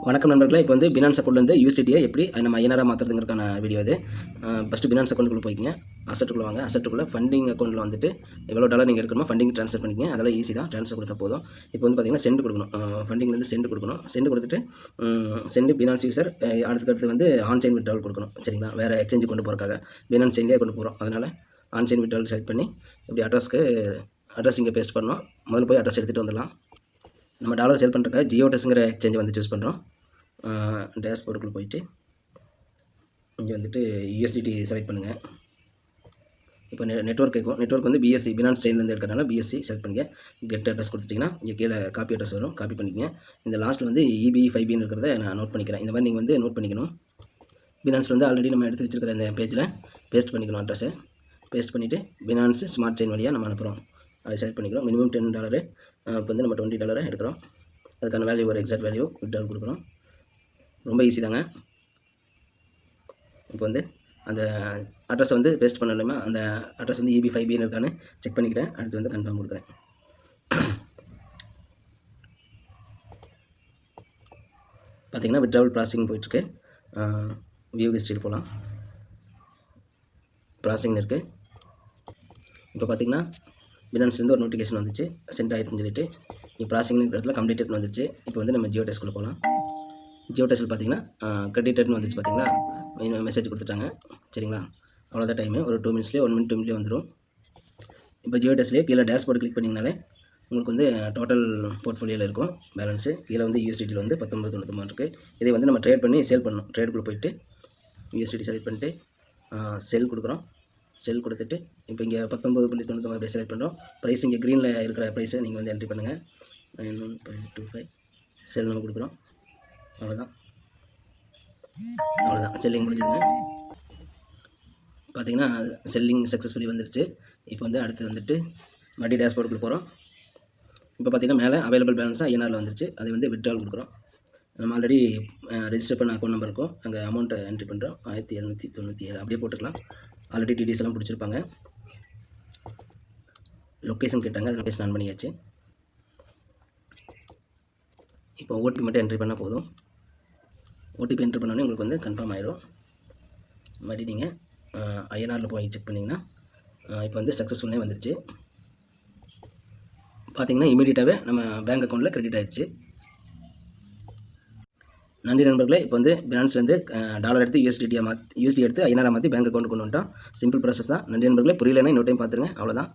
வணக்கம் நண்பர்களே. இப்போ வந்து பினான்ஸ் அக்கௌண்ட்லேருந்து யூஎஸ்டிடியை எப்படி நம்ம ஐஎன்ஆராக மாற்றுறதுங்கிறக்கான வீடியோ இது. ஃபஸ்ட்டு பினான்ஸ் அக்கௌண்ட்டுக்குள்ளே போய்க்கிங்க. அசட்டுக்குள்ளே வாங்க. அசட்டுக்குள்ளே ஃபண்டிங் அக்கௌண்ட்டில் வந்துட்டு எவ்வளோ டாலர் நீங்கள் எடுக்கணுமோ ஃபண்டிங் ட்ரான்ஸ்ஃபர் பண்ணிக்கங்க. அதெல்லாம் ஈஸி தான், ட்ரான்ஸ்ஃபர் கொடுத்தா போதும். இப்போ வந்து பார்த்தீங்கன்னா சென்ட் கொடுக்கணும். ஃபண்டிங்லேருந்து சென்ட் கொடுக்கணும். சென்ட் கொடுத்துட்டு சென்ட் பினான்ஸ் யூசர் அடுத்து வந்து ஆன்சைன் விட்ராவல் கொடுக்கணும். சரிங்களா? வேறு எக்ஸ்சேஞ்சு கொண்டு போகிறக்காக பினான்ஸ் செயின்லேயே கொண்டு போகிறோம். அதனால் ஆன்சைன் விட்ராவல் செலக்ட் பண்ணி இப்படி அட்ரஸ் இங்கே பேஸ்ட் பண்ணோம். முதல்ல போய் அட்ரஸ் எடுத்துகிட்டு வந்துடலாம். நம்ம டாலர் சேல் பண்ணுறக்காக ஜியோடெஸ்ங்கிற எக்ஸ்சேஞ்சை வந்து சூஸ் பண்ணுறோம். டேஷ்போர்டுக்குள்ளே போயிட்டு இங்கே வந்துட்டு யூஎஸ்டிடி செலக்ட் பண்ணுங்கள். இப்போ நெட்வொர்க் கேட்கும். நெட்வொர்க் வந்து பிஎஸ்சி பினான்ஸ் செயின்லேருந்து எடுக்கிறனால பிஎஸ்சி செலக்ட் பண்ணிங்க. கெட் அட்ரஸ் கொடுத்துட்டிங்கன்னா இங்கே கீழே காப்பி அட்ரஸ் வரும். காப்பி பண்ணிக்கங்க. இந்த லாஸ்ட்டில் வந்து EB 5Bன்னு இருக்கிறத நான் நோட் பண்ணிக்கிறேன். இந்த மாதிரி நீங்கள் வந்து நோட் பண்ணிக்கணும். பினான்ஸில் வந்து ஆல்ரெடி நம்ம எடுத்து வச்சுருக்கிற இந்த பேஜில் பேஸ்ட் பண்ணிக்கணும். அட்ரஸை பேஸ்ட் பண்ணிவிட்டு பினான்ஸ் ஸ்மார்ட் செயின் வழியாக நம்ம அனுப்புகிறோம். அதை செலக்ட் பண்ணிக்கிறோம். மினிமம் $10. இப்போ வந்து நம்ம $20 எடுக்கிறோம். அதுக்கான வேல்யூ ஒரு எக்ஸாக்ட் வேல்யூ விட்ரால் கொடுக்குறோம். ரொம்ப ஈஸி தாங்க. இப்போ வந்து அந்த அட்ரஸ் வந்து பேஸ்ட் பண்ணலாமா, அந்த அட்ரஸ் வந்து EB 5Bன்னு இருக்கான்னு செக் பண்ணிக்கிறேன். அடுத்து வந்து கன்ஃபார்ம் கொடுக்குறேன். பார்த்தீங்கன்னா விட்ராவல் ப்ராசஸிங் போயிட்டுருக்கு. வியூ ஹிஸ்ட்ரியில் போகலாம். ப்ராசஸிங் இருக்குது. இப்போ பார்த்தீங்கன்னா பினான்ஸ்லேருந்து ஒரு நோட்டிஃபிகேஷன் வந்துச்சு, சென்ட் ஆகிருக்குன்னு சொல்லிட்டு. இப்போ ப்ராசஸிங் இடத்துல கம்ப்ளீட்டட்னு வந்துச்சு. இப்போ வந்து நம்ம ஜியோடெஸ்க்குள்ளே போகலாம். ஜியோடெஸ்ட்டில் பார்த்தீங்கன்னா கிரெடிட்டட்னு வந்துச்சு. பார்த்தீங்களா, மெசேஜ் கொடுத்துட்டாங்க. சரிங்களா? அவ்வளோதான் டைமு. ஒரு 2 மினிட்ஸ்லேயே 1 மினிட் 2 மினிட்லேயே வந்துடும். இப்போ ஜியோடெஸ்ட்லேயே கீழே டேஷ்போர்டு கிளிக் பண்ணிங்கனாலே உங்களுக்கு வந்து டோட்டல் போர்ட்ஃபோலியோவில் இருக்கும் பேலன்ஸு. இதில் வந்து யூஎஸ்டிடியில் வந்து 19.99 இருக்குது. இதை வந்து நம்ம ட்ரேட் பண்ணி சேல் பண்ணணும். ட்ரேடுக்குள்ளே போயிட்டு யூஎஸ்டிடி செலக்ட் பண்ணிட்டு செல் கொடுக்குறோம். செல் கொடுத்துட்டு இப்போ இங்கே 19.99 செலக்ட் பண்ணுறோம். ப்ரைஸ் இங்கே க்ரீனில் இருக்கிற ப்ரைஸை நீங்கள் வந்து என்ட்ரி பண்ணுங்கள். 91.25 செல் நம்ம கொடுக்குறோம். அவ்வளோதான் செல்லிங் முடிஞ்சுதுங்க. பார்த்தீங்கன்னா செல்லிங் சக்ஸஸ்ஃபுல்லி வந்துருச்சு. இப்போ வந்து அடுத்து வந்துட்டு மறுபடியும் டேஷ்போர்டுக்குள்ளே போகிறோம். இப்போ பார்த்தீங்கன்னா மேலே அவைலபிள் பேலன்ஸாக ஐஎன்ஆரில் வந்துருச்சு. அதை வந்து விட்ராவல் கொடுக்குறோம். நம்ம ஆல்ரெடி ரெஜிஸ்டர் பண்ண அக்கௌண்ட் நம்பர் இருக்கும், அங்கே அமௌண்ட்டை என்ட்ரி பண்ணுறோம். 1797 அப்படியே போட்டுக்கலாம். ஆல்ரெடி டிடிஎஸ் எல்லாம் பிடிச்சிருப்பாங்க. லொக்கேஷன் கேட்டாங்க, அது லொக்கேஷன் ஆன் பண்ணியாச்சு. இப்போ ஓடிபி மட்டும் என்ட்ரி பண்ணால் போதும். ஓடிபி என்ட்ரி பண்ணோன்னே உங்களுக்கு வந்து கன்ஃபார்ம் ஆயிடும். மறுபடியும் நீங்கள் ஐஎன்ஆரில் போய் செக் பண்ணிங்கன்னா இப்போ வந்து சக்ஸஸ்ஃபுல்லாக வந்துருச்சு. பார்த்தீங்கன்னா இமீடியட்டாகவே நம்ம பேங்க் அக்கௌண்ட்டில் கிரெடிட் ஆகிடுச்சு. நன்றி நண்பர்களே. இப்போ வந்து பினான்ஸ்லேருந்து டாலர் எடுத்து யூஎஸ்டி எடுத்து ஐஎன்ஆரை மாற்றி பேங்க் அக்கௌண்ட் கொண்டு வந்துட்டோம். சிம்பிள் ப்ராசஸ் தான். நன்றி நண்பர்களே. புரியலைன்னா இன்னொரு டைம் பார்த்துருங்க. அவ்வளோதான்.